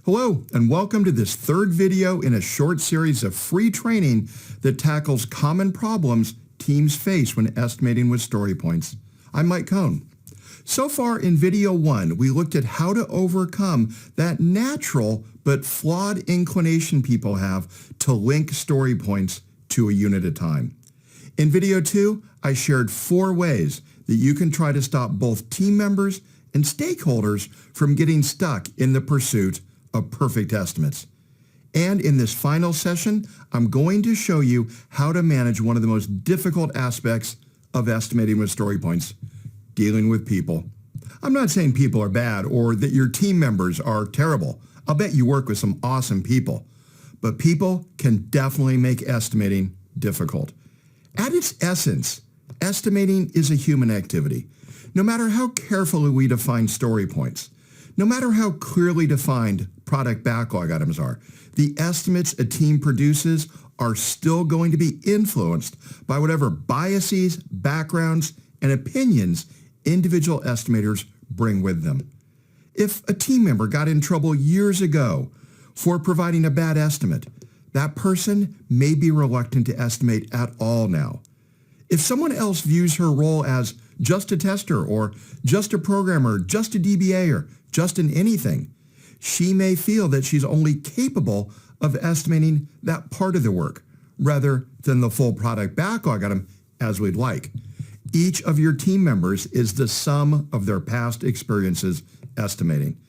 Hello, and welcome to this third video in a short series of free training that tackles common problems teams face when estimating with story points. I'm Mike Cohn. So far in video 1, we looked at how to overcome that natural but flawed inclination people have to link story points to a unit at time. In video 2, I shared 4 ways that you can try to stop both team members and stakeholders from getting stuck in the pursuit of perfect estimates. And in this final session, I'm going to show you how to manage one of the most difficult aspects of estimating with story points, dealing with people. I'm not saying people are bad or that your team members are terrible. I'll bet you work with some awesome people. But people can definitely make estimating difficult. At its essence, estimating is a human activity. No matter how carefully we define story points, no matter how clearly defined product backlog items are, the estimates a team produces are still going to be influenced by whatever biases, backgrounds, and opinions individual estimators bring with them. If a team member got in trouble years ago for providing a bad estimate, that person may be reluctant to estimate at all now. If someone else views her role as just a tester or just a programmer, just a DBA or just an anything, she may feel that she's only capable of estimating that part of the work rather than the full product backlog item as we'd like. Each of your team members is the sum of their past experiences estimating.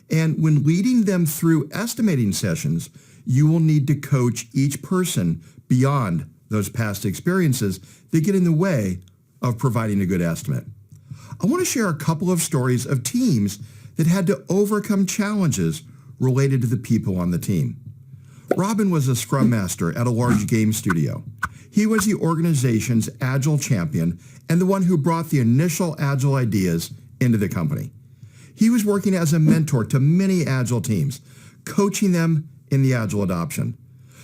And when leading them through estimating sessions, you will need to coach each person beyond those past experiences that get in the way of providing a good estimate. I want to share a couple of stories of teams that had to overcome challenges related to the people on the team. Robin was a scrum master at a large game studio. He was the organization's agile champion and the one who brought the initial agile ideas into the company. He was working as a mentor to many agile teams, coaching them in the agile adoption.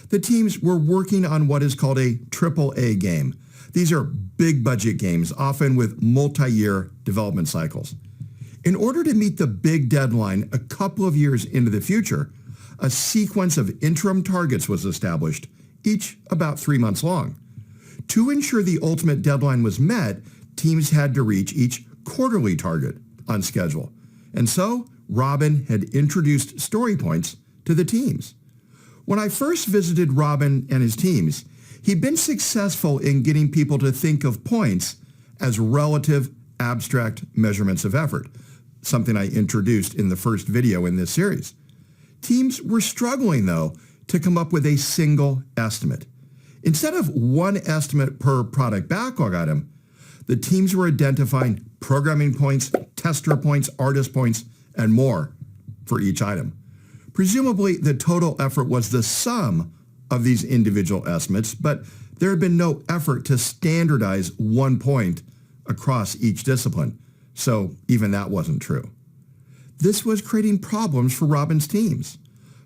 The teams were working on what is called a AAA game. These are big budget games, often with multi-year development cycles. In order to meet the big deadline a couple of years into the future, a sequence of interim targets was established, each about 3 months long. To ensure the ultimate deadline was met, teams had to reach each quarterly target on schedule. And so, Robin had introduced story points to the teams. When I first visited Robin and his teams, he'd been successful in getting people to think of points as relative abstract measurements of effort, something I introduced in the first video in this series. Teams were struggling, though, to come up with a single estimate. Instead of one estimate per product backlog item, the teams were identifying programming points, tester points, artist points, and more for each item. Presumably, the total effort was the sum of these individual estimates, but there had been no effort to standardize one point across each discipline, so even that wasn't true. This was creating problems for Robin's teams.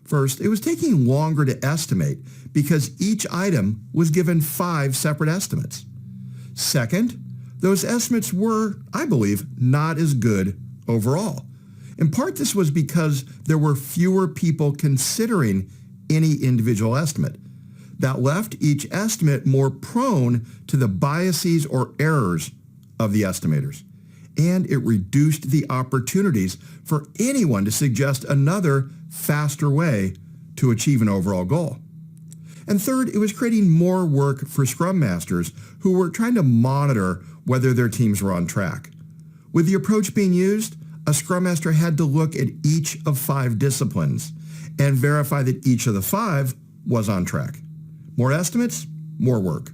First, it was taking longer to estimate because each item was given 5 separate estimates. Second, those estimates were, I believe, not as good overall. In part, this was because there were fewer people considering any individual estimate. That left each estimate more prone to the biases or errors of the estimators. And it reduced the opportunities for anyone to suggest another, faster way to achieve an overall goal. And third, it was creating more work for scrum masters who were trying to monitor whether their teams were on track. With the approach being used, a scrum master had to look at each of 5 disciplines and verify that each of the 5 was on track. More estimates, more work.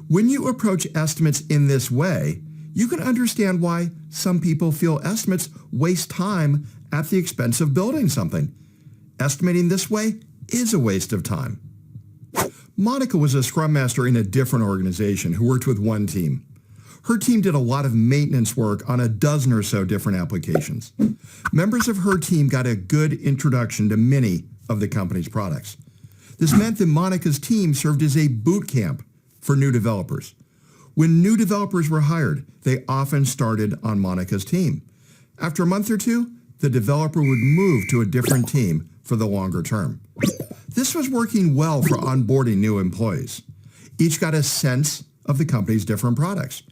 When you approach estimates in this way, you can understand why some people feel estimates waste time at the expense of building something. Estimating this way is a waste of time. Monica was a scrum master in a different organization who worked with one team. Her team did a lot of maintenance work on a dozen or so different applications. Members of her team got a good introduction to many of the company's products. This meant that Monica's team served as a boot camp for new developers. When new developers were hired, they often started on Monica's team. After a month or two, the developer would move to a different team for the longer term. This was working well for onboarding new employees. Each got a sense of the company's different products.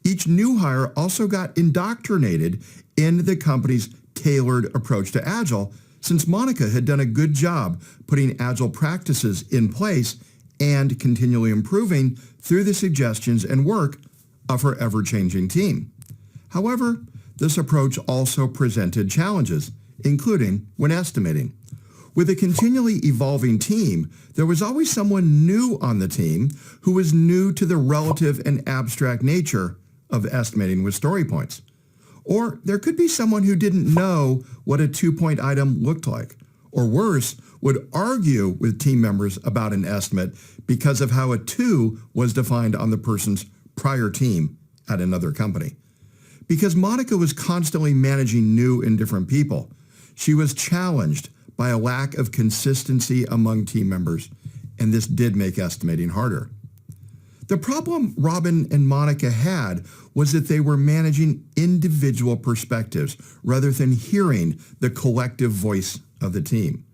Each new hire also got indoctrinated in the company's tailored approach to Agile, since Monica had done a good job putting Agile practices in place and continually improving through the suggestions and work of her ever-changing team. However, this approach also presented challenges, including when estimating. With a continually evolving team, there was always someone new on the team who was new to the relative and abstract nature of estimating with story points. Or there could be someone who didn't know what a 2-point item looked like, or worse, would argue with team members about an estimate because of how a 2 was defined on the person's prior team at another company. Because Monica was constantly managing new and different people, she was challenged by a lack of consistency among team members, and this did make estimating harder. The problem Robin and Monica had was that they were managing individual perspectives rather than hearing the collective voice of the team.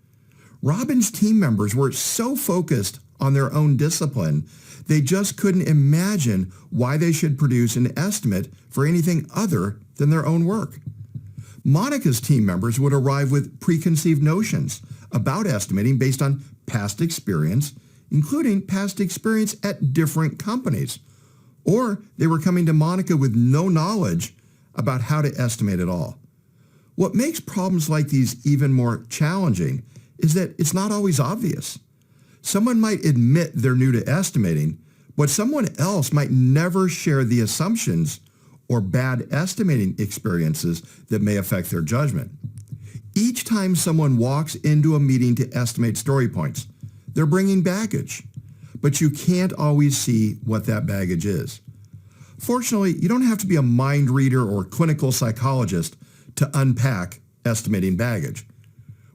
Robin's team members were so focused on their own discipline, they just couldn't imagine why they should produce an estimate for anything other than their own work. Monica's team members would arrive with preconceived notions about estimating based on past experience, including past experience at different companies. Or they were coming to Monica with no knowledge about how to estimate at all. What makes problems like these even more challenging is that it's not always obvious. Someone might admit they're new to estimating, but someone else might never share the assumptions or bad estimating experiences that may affect their judgment. Each time someone walks into a meeting to estimate story points, they're bringing baggage, but you can't always see what that baggage is. Fortunately, you don't have to be a mind reader or clinical psychologist to unpack estimating baggage.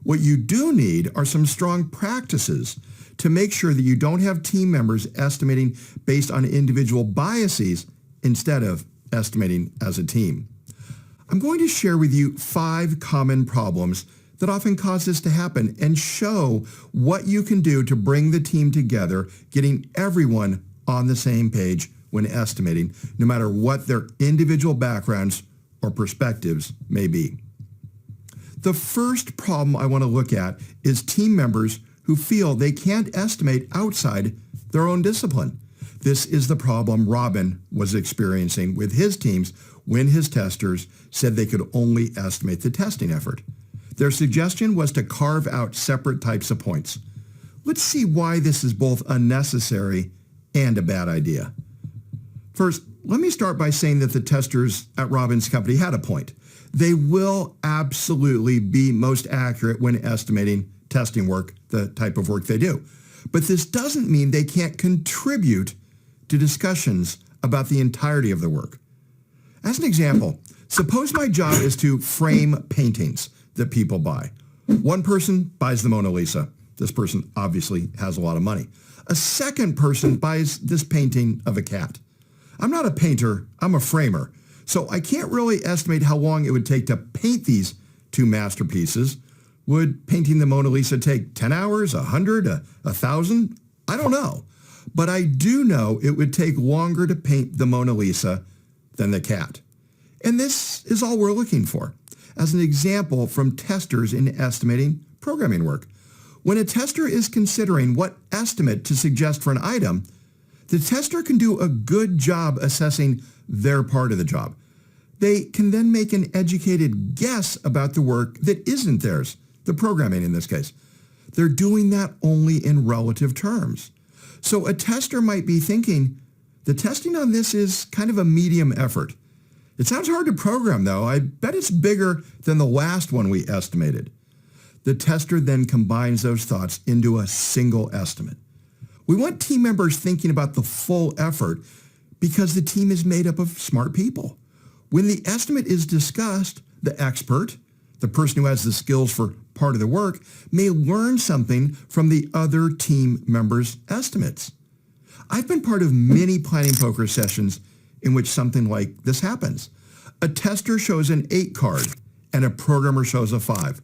What you do need are some strong practices to make sure that you don't have team members estimating based on individual biases instead of estimating as a team. I'm going to share with you 5 common problems that often cause this to happen and show what you can do to bring the team together, getting everyone on the same page when estimating, no matter what their individual backgrounds or perspectives may be. The first problem I want to look at is team members who feel they can't estimate outside their own discipline. This is the problem Robin was experiencing with his teams when his testers said they could only estimate the testing effort. Their suggestion was to carve out separate types of points. Let's see why this is both unnecessary and a bad idea. First, let me start by saying that the testers at Robin's company had a point. They will absolutely be most accurate when estimating testing work, the type of work they do. But this doesn't mean they can't contribute to discussions about the entirety of the work. As an example, suppose my job is to frame paintings that people buy. One person buys the Mona Lisa. This person obviously has a lot of money. A second person buys this painting of a cat. I'm not a painter, I'm a framer. So I can't really estimate how long it would take to paint these 2 masterpieces. Would painting the Mona Lisa take 10 hours, 100, 1,000? I don't know. But I do know it would take longer to paint the Mona Lisa than the cat. And this is all we're looking for. As an example from testers in estimating programming work. When a tester is considering what estimate to suggest for an item, the tester can do a good job assessing their part of the job. They can then make an educated guess about the work that isn't theirs, the programming in this case. They're doing that only in relative terms. So a tester might be thinking, the testing on this is kind of a medium effort. It sounds hard to program though. I bet it's bigger than the last one we estimated. The tester then combines those thoughts into a single estimate. We want team members thinking about the full effort because the team is made up of smart people. When the estimate is discussed, the expert, the person who has the skills for part of the work, may learn something from the other team members' estimates. I've been part of many planning poker sessions in which something like this happens. A tester shows an 8 card and a programmer shows a 5.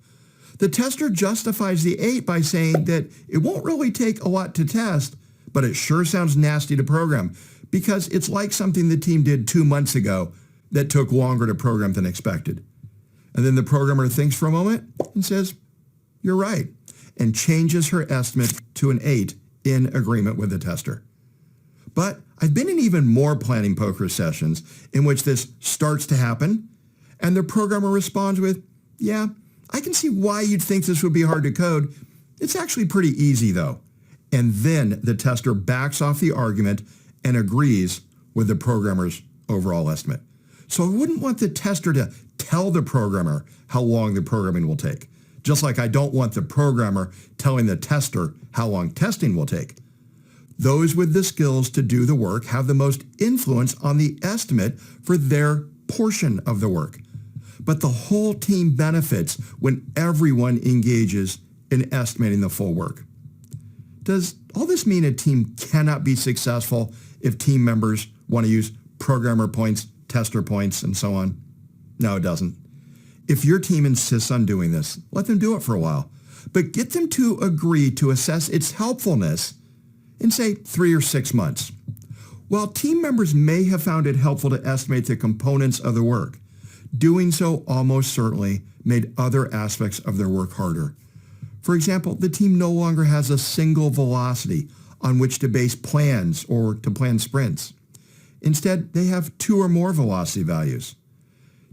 The tester justifies the 8 by saying that it won't really take a lot to test, but it sure sounds nasty to program because it's like something the team did 2 months ago that took longer to program than expected. And then the programmer thinks for a moment and says, "You're right," and changes her estimate to an 8 in agreement with the tester. But I've been in even more planning poker sessions in which this starts to happen, and the programmer responds with, "Yeah, I can see why you'd think this would be hard to code. It's actually pretty easy though." And then the tester backs off the argument and agrees with the programmer's overall estimate. So I wouldn't want the tester to tell the programmer how long the programming will take, just like I don't want the programmer telling the tester how long testing will take. Those with the skills to do the work have the most influence on the estimate for their portion of the work. But the whole team benefits when everyone engages in estimating the full work. Does all this mean a team cannot be successful if team members want to use programmer points, tester points, and so on? No, it doesn't. If your team insists on doing this, let them do it for a while, but get them to agree to assess its helpfulness in, say, 3 or 6 months. While team members may have found it helpful to estimate the components of the work, doing so almost certainly made other aspects of their work harder. For example, the team no longer has a single velocity on which to base plans or to plan sprints. Instead, they have 2 or more velocity values.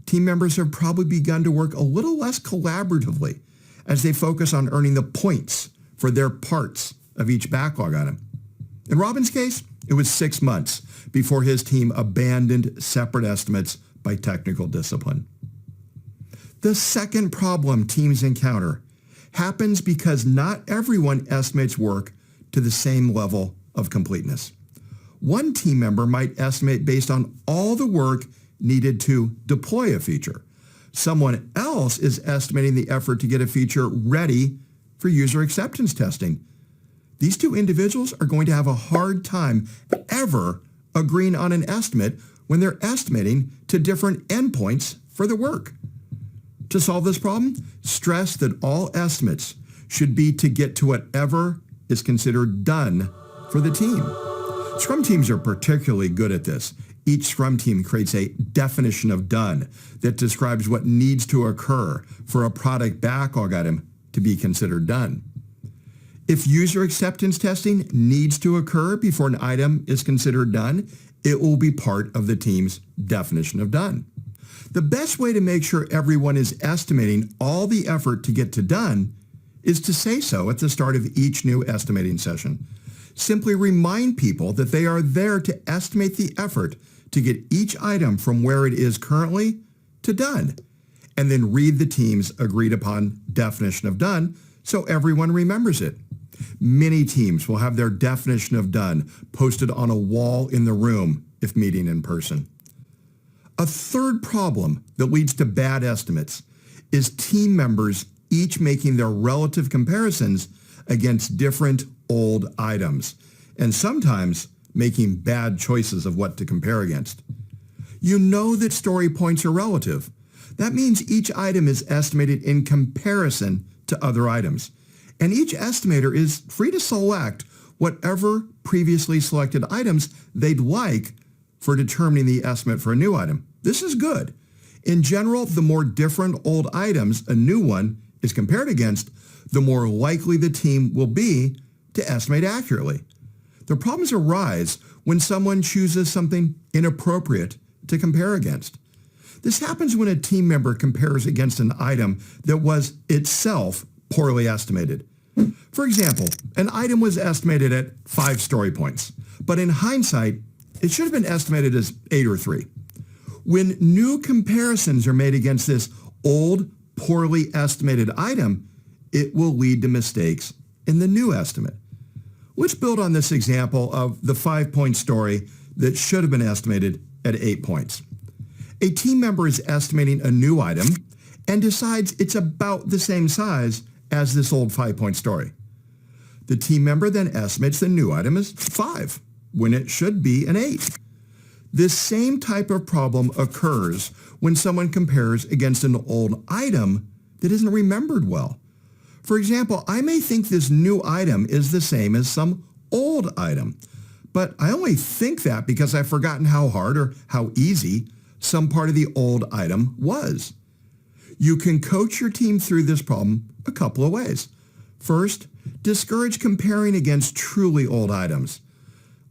Team members have probably begun to work a little less collaboratively as they focus on earning the points for their parts of each backlog item. In Robin's case, it was 6 months before his team abandoned separate estimates by technical discipline. The second problem teams encounter happens because not everyone estimates work to the same level of completeness. One team member might estimate based on all the work needed to deploy a feature. Someone else is estimating the effort to get a feature ready for user acceptance testing. These 2 individuals are going to have a hard time ever agreeing on an estimate when they're estimating to different endpoints for the work. To solve this problem, stress that all estimates should be to get to whatever is considered done for the team. Scrum teams are particularly good at this. Each Scrum team creates a definition of done that describes what needs to occur for a product backlog item to be considered done. If user acceptance testing needs to occur before an item is considered done, it will be part of the team's definition of done. The best way to make sure everyone is estimating all the effort to get to done is to say so at the start of each new estimating session. Simply remind people that they are there to estimate the effort to get each item from where it is currently to done, and then read the team's agreed upon definition of done so everyone remembers it. Many teams will have their definition of done posted on a wall in the room if meeting in person. A third problem that leads to bad estimates is team members each making their relative comparisons against different old items, and sometimes making bad choices of what to compare against. You know that story points are relative. That means each item is estimated in comparison to other items, and each estimator is free to select whatever previously selected items they'd like for determining the estimate for a new item. This is good. In general, the more different old items a new one is compared against, the more likely the team will be to estimate accurately. The problems arise when someone chooses something inappropriate to compare against. This happens when a team member compares against an item that was itself poorly estimated. For example, an item was estimated at 5 story points, but in hindsight, it should have been estimated as 8 or 3. When new comparisons are made against this old, poorly estimated item, it will lead to mistakes in the new estimate. Let's build on this example of the 5-point story that should have been estimated at 8 points. A team member is estimating a new item and decides it's about the same size as this old 5-point story. The team member then estimates the new item as 5 when it should be an 8. This same type of problem occurs when someone compares against an old item that isn't remembered well. For example, I may think this new item is the same as some old item, but I only think that because I've forgotten how hard or how easy some part of the old item was. You can coach your team through this problem a couple of ways. First, discourage comparing against truly old items.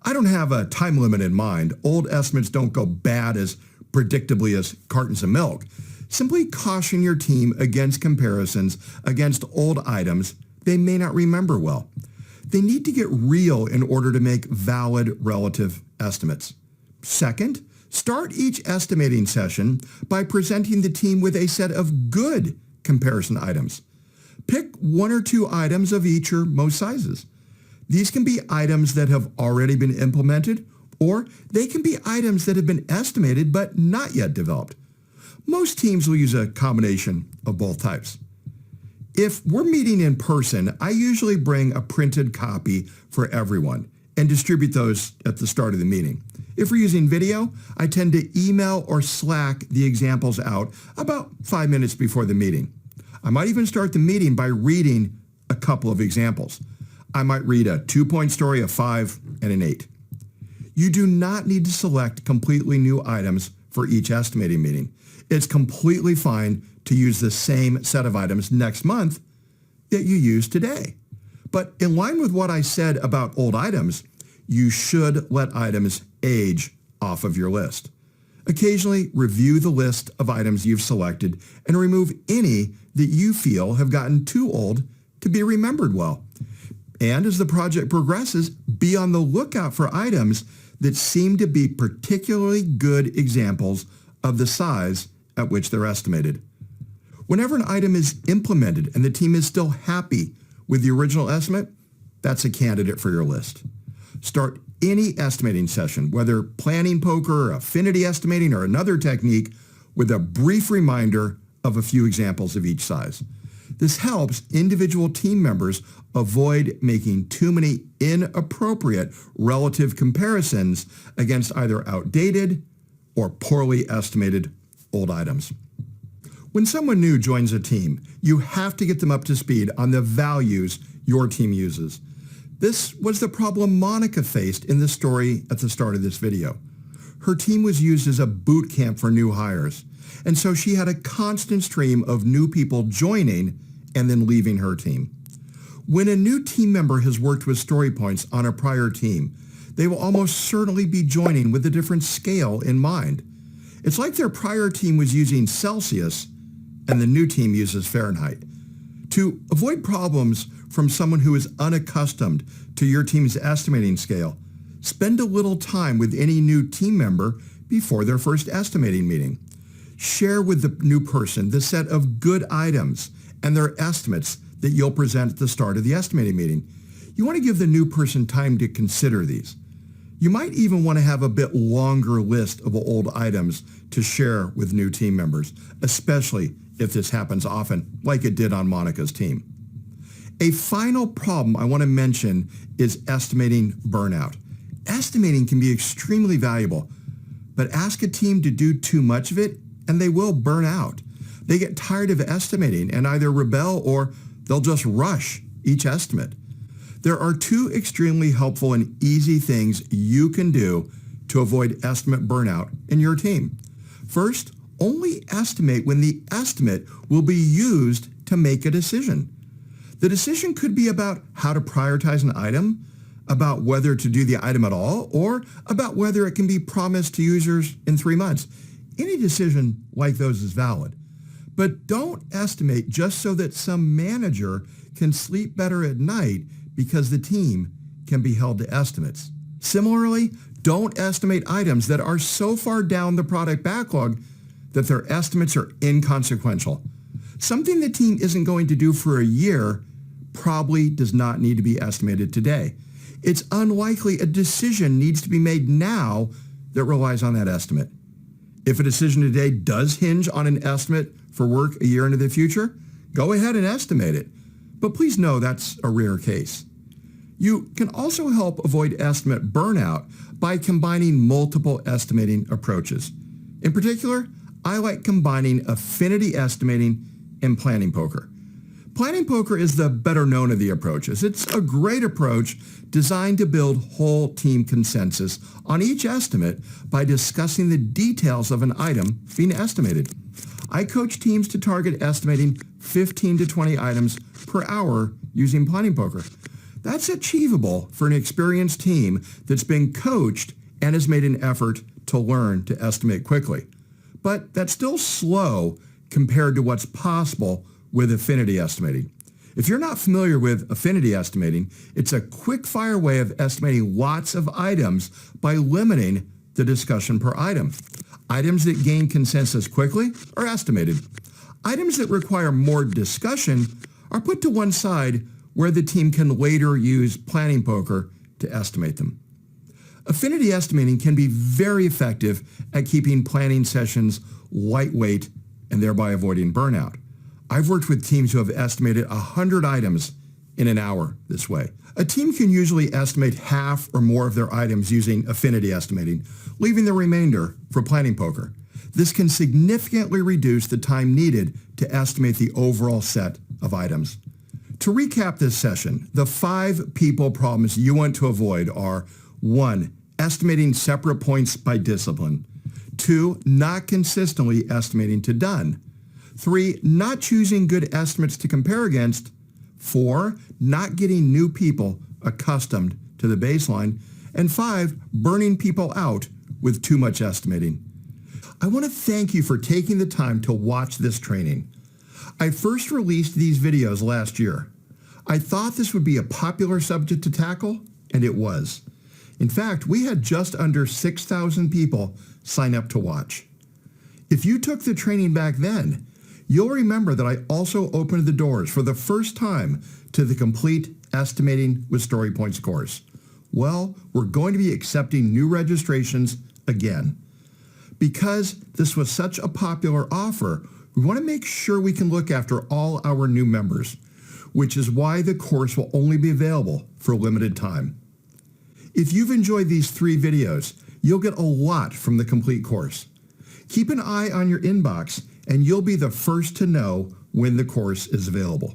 I don't have a time limit in mind. Old estimates don't go bad as predictably as cartons of milk. Simply caution your team against comparisons against old items they may not remember well. They need to get real in order to make valid relative estimates. Second, start each estimating session by presenting the team with a set of good comparison items. Pick one or two items of each or most sizes. These can be items that have already been implemented, or they can be items that have been estimated but not yet developed. Most teams will use a combination of both types. If we're meeting in person, I usually bring a printed copy for everyone and distribute those at the start of the meeting. If we're using video, I tend to email or Slack the examples out about 5 minutes before the meeting. I might even start the meeting by reading a couple of examples. I might read a 2-point story, a 5, and an 8. You do not need to select completely new items for each estimating meeting. It's completely fine to use the same set of items next month that you use today. But in line with what I said about old items, you should let items age off of your list. Occasionally, review the list of items you've selected and remove any that you feel have gotten too old to be remembered well. And as the project progresses, be on the lookout for items that seem to be particularly good examples of the size at which they're estimated. Whenever an item is implemented and the team is still happy with the original estimate, that's a candidate for your list. Start any estimating session, whether planning poker, affinity estimating, or another technique, with a brief reminder of a few examples of each size. This helps individual team members avoid making too many inappropriate relative comparisons against either outdated or poorly estimated old items. When someone new joins a team, you have to get them up to speed on the values your team uses. This was the problem Monica faced in the story at the start of this video. Her team was used as a boot camp for new hires, and so she had a constant stream of new people joining and then leaving her team. When a new team member has worked with story points on a prior team, they will almost certainly be joining with a different scale in mind. It's like their prior team was using Celsius and the new team uses Fahrenheit. To avoid problems from someone who is unaccustomed to your team's estimating scale, spend a little time with any new team member before their first estimating meeting. Share with the new person the set of good items and their estimates that you'll present at the start of the estimating meeting. You want to give the new person time to consider these. You might even want to have a bit longer list of old items to share with new team members, especially if this happens often, like it did on Monica's team. A final problem I want to mention is estimating burnout. Estimating can be extremely valuable, but ask a team to do too much of it and they will burn out. They get tired of estimating and either rebel or they'll just rush each estimate. There are two extremely helpful and easy things you can do to avoid estimate burnout in your team. First, only estimate when the estimate will be used to make a decision. The decision could be about how to prioritize an item, about whether to do the item at all, or about whether it can be promised to users in 3 months. Any decision like those is valid. But don't estimate just so that some manager can sleep better at night because the team can be held to estimates. Similarly, don't estimate items that are so far down the product backlog that their estimates are inconsequential. Something the team isn't going to do for a year probably does not need to be estimated today. It's unlikely a decision needs to be made now that relies on that estimate. If a decision today does hinge on an estimate for work a year into the future, go ahead and estimate it. But please know that's a rare case. You can also help avoid estimate burnout by combining multiple estimating approaches. In particular, I like combining affinity estimating and planning poker. Planning poker is the better known of the approaches. It's a great approach designed to build whole team consensus on each estimate by discussing the details of an item being estimated. I coach teams to target estimating 15 to 20 items per hour using planning poker. That's achievable for an experienced team that's been coached and has made an effort to learn to estimate quickly. But that's still slow compared to what's possible with affinity estimating. If you're not familiar with affinity estimating, it's a quick-fire way of estimating lots of items by limiting the discussion per item. Items that gain consensus quickly are estimated. Items that require more discussion are put to one side where the team can later use planning poker to estimate them. Affinity estimating can be very effective at keeping planning sessions lightweight and thereby avoiding burnout. I've worked with teams who have estimated 100 items in an hour this way. A team can usually estimate half or more of their items using affinity estimating, leaving the remainder for planning poker. This can significantly reduce the time needed to estimate the overall set of items. To recap this session, the 5 people problems you want to avoid are 1. Estimating separate points by discipline. 2. Not consistently estimating to done. 3. Not choosing good estimates to compare against. 4. Not getting new people accustomed to the baseline. And 5. Burning people out with too much estimating. I want to thank you for taking the time to watch this training. I first released these videos last year. I thought this would be a popular subject to tackle, and it was. In fact, we had just under 6,000 people sign up to watch. If you took the training back then, you'll remember that I also opened the doors for the first time to the complete Estimating with Story Points course. Well, we're going to be accepting new registrations again. Because this was such a popular offer, we want to make sure we can look after all our new members, which is why the course will only be available for a limited time. If you've enjoyed these 3 videos, you'll get a lot from the complete course. Keep an eye on your inbox and you'll be the first to know when the course is available.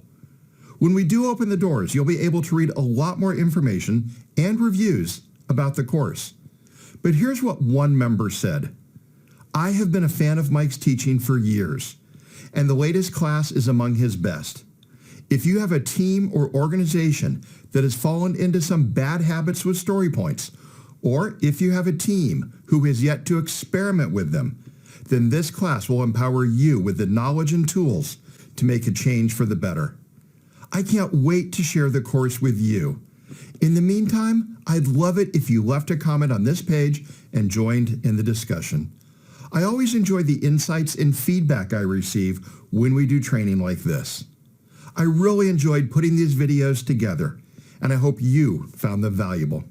When we do open the doors, you'll be able to read a lot more information and reviews about the course. But here's what one member said. I have been a fan of Mike's teaching for years, and the latest class is among his best. If you have a team or organization that has fallen into some bad habits with story points, or if you have a team who has yet to experiment with them, then this class will empower you with the knowledge and tools to make a change for the better. I can't wait to share the course with you. In the meantime, I'd love it if you left a comment on this page and joined in the discussion. I always enjoy the insights and feedback I receive when we do training like this. I really enjoyed putting these videos together, and I hope you found them valuable.